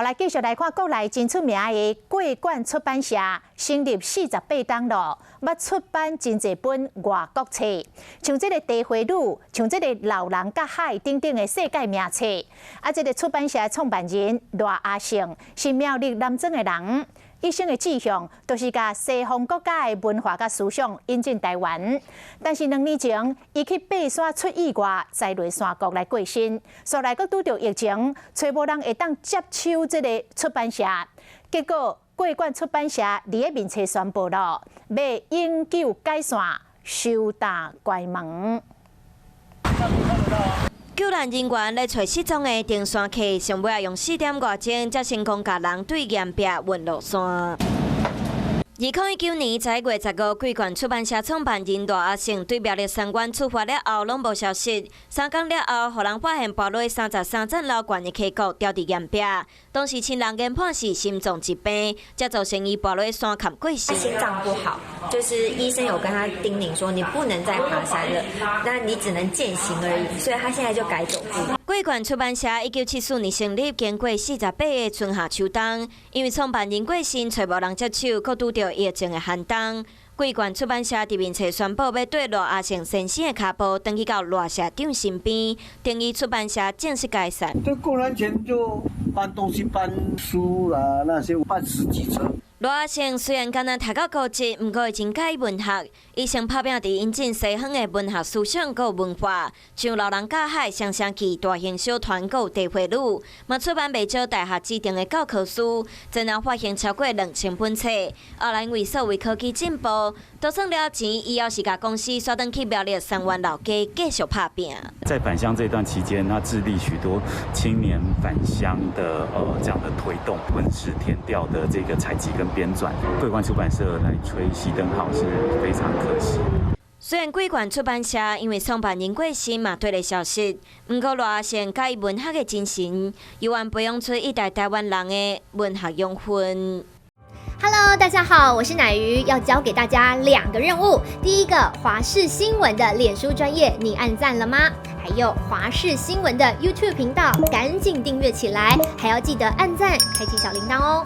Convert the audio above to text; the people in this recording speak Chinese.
来继续来看国内真出名的桂冠出版社，成立48天咯，要出版真侪本外国册，像这个《地回女》，像这个《老人甲海》等等的世界名册。啊，这个出版社的创办人罗阿胜是苗栗南庄的人。 一生的志向都是甲西方国家的文化甲思想引进台湾，但是2年前，伊去爬山出意外，再落山谷来过身，后来佫拄着疫情，找无人会当接手这个出版社，结果桂冠出版社伫个面册宣布了，要永久解散，收大关门。 救援人员咧找失踪的登山客，上尾用4点外钟才成功甲人对岩壁运落山。 2019年11月15日，桂冠出版社创办人罗阿胜对苗栗山关出发了后，拢无消息。3天了后，互人发现跋落33层楼悬的溪谷掉伫岩壁，当时亲人研判是心脏疾病，才造成伊跋落山坎过身。心脏不好，就是医生有跟他叮咛说，你不能再爬山了，那你只能健行而已，所以他现在就改走步。 桂冠出版社1974年成立，经过48个春夏秋冬，因为创办人过身，找无人接手，佫拄着疫情的寒冬。桂冠出版社伫面册宣布要对罗阿胜先生的脚步登去到罗社长身边，定义出版社正式解散。这过年前就搬东西、搬书啦，那些搬10几车。 罗阿胜虽然敢若读到高职，毋过已经改文学，伊先拍拼伫引进西方的文学思想佮文化，像《老人甲海》、《双城记》、《大型小团》佮《地回女》，嘛出版袂少大学指定的教科书，前后发行超过2000本册。后来因为社会科技进步，多赚了钱，以后是甲公司刷转去苗栗3湾老街继续拍拼。在返乡这段期间，他致力许多青年返乡的这样的推动，不论是田调的这个采集跟 编纂，桂冠出版社来吹熄灯号是非常可惜。虽然桂冠出版社因为创办人过身嘛对了消息，不过罗阿胜甲伊文学的精神，犹原培养出一代台湾人的文学养分。 Hello， 大家好，我是乃瑜，要教给大家2个任务。第一个，华视新闻的脸书专页，你按赞了吗？还有华视新闻的 YouTube 频道，赶紧订阅起来，还要记得按赞，开启小铃铛哦。